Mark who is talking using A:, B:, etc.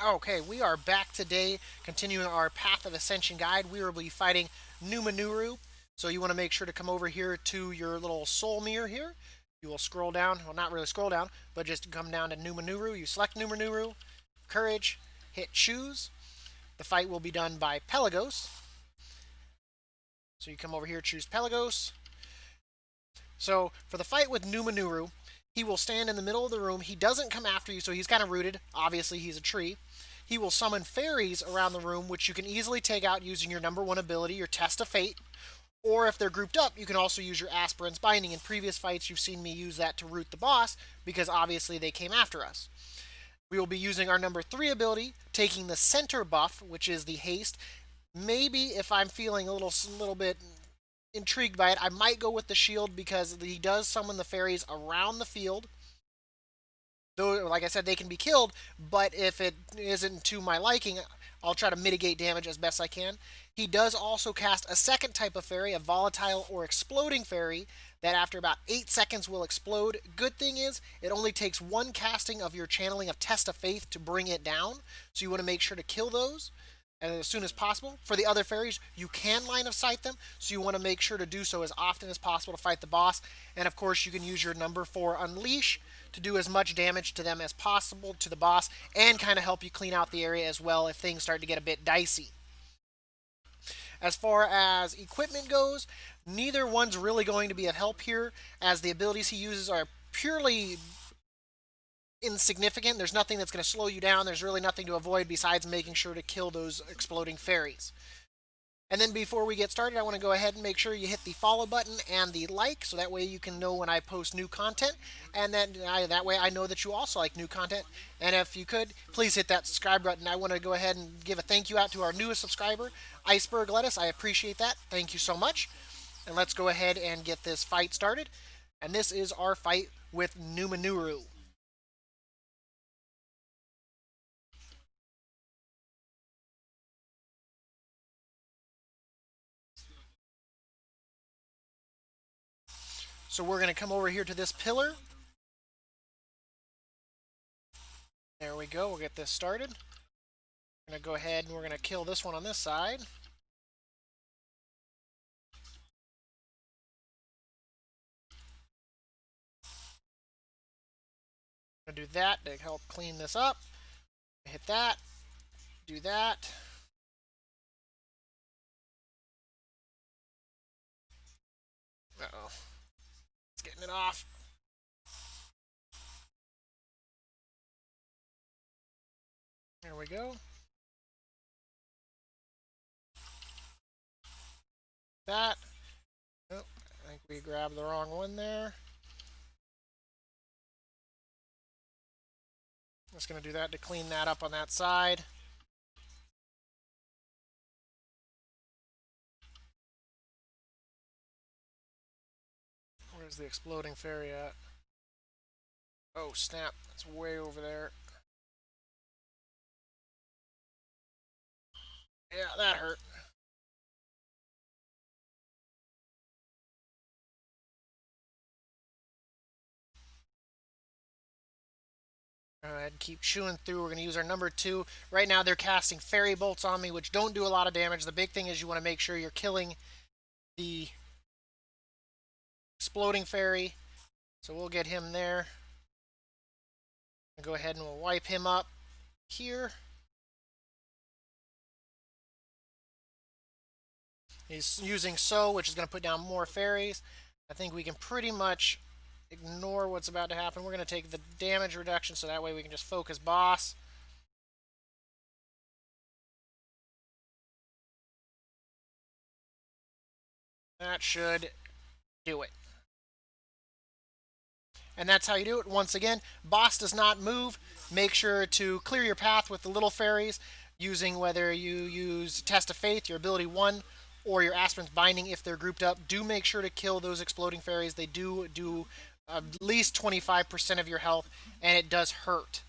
A: Okay, we are back today, continuing our Path of Ascension guide. We will be fighting Nuuminuuru. So you want to make sure to come over here to your little soul mirror here. You will scroll down, well, not really scroll down, but just come down to Nuuminuuru. You select Nuuminuuru, Courage, hit Choose. The fight will be done by Pelagos. So you come over here, choose Pelagos. So for the fight with Nuuminuuru, he will stand in the middle of the room. He doesn't come after you, so he's kind of rooted. Obviously, he's a tree. He will summon fairies around the room, which you can easily take out using your number 1 ability, your Test of Fate. Or if they're grouped up, you can also use your Aspirant's Binding. In previous fights, you've seen me use that to root the boss, because obviously they came after us. We will be using our number 3 ability, taking the center buff, which is the haste. Maybe if I'm feeling a little bit intrigued by it, I might go with the shield because he does summon the fairies around the field. Though, like I said, they can be killed, but if it isn't to my liking, I'll try to mitigate damage as best I can. He does also cast a second type of fairy, a volatile or exploding fairy, that after about 8 seconds will explode. Good thing is, it only takes 1 casting of your channeling of Test of Faith to bring it down, so you want to make sure to kill those as soon as possible. For the other fairies, you can line of sight them, so you want to make sure to do so as often as possible to fight the boss. And of course, you can use your number 4 Unleash to do as much damage to them as possible, to the boss, and kind of help you clean out the area as well if things start to get a bit dicey. As far as equipment goes, neither one's really going to be of help here, as the abilities he uses are purely insignificant. There's nothing that's going to slow you down. There's really nothing to avoid besides making sure to kill those exploding fairies. And then before we get started, I want to go ahead and make sure you hit the follow button and the like, so that way you can know when I post new content, and then that way I know that you also like new content. And if you could, please hit that subscribe button. I want to go ahead and give a thank you out to our newest subscriber, Iceberg Lettuce. I appreciate that. Thank you so much. And let's go ahead and get this fight started. And this is our fight with Nuuminuuru. So we're going to come over here to this pillar. There we go. We'll get this started. We're going to go ahead and we're going to kill this one on this side. I'm going to do that to help clean this up. Hit that. Do that. Uh-oh. It's getting it off. There we go. That. Oh, I think we grabbed the wrong one there. Just going to do that to clean that up on that side. Where's the exploding fairy at? Oh, snap. It's way over there. Yeah, that hurt. Go ahead and keep chewing through. We're going to use our number 2. Right now they're casting fairy bolts on me, which don't do a lot of damage. The big thing is you want to make sure you're killing the exploding fairy. So we'll get him there. Go ahead and we'll wipe him up here. He's using So, which is going to put down more fairies. I think we can pretty much ignore what's about to happen. We're going to take the damage reduction so that way we can just focus boss. That should do it. And that's how you do it. Once again, boss does not move. Make sure to clear your path with the little fairies, using whether you use Test of Faith, your ability 1, or your Aspirant's Binding if they're grouped up. Do make sure to kill those exploding fairies. They do at least 25% of your health, and it does hurt.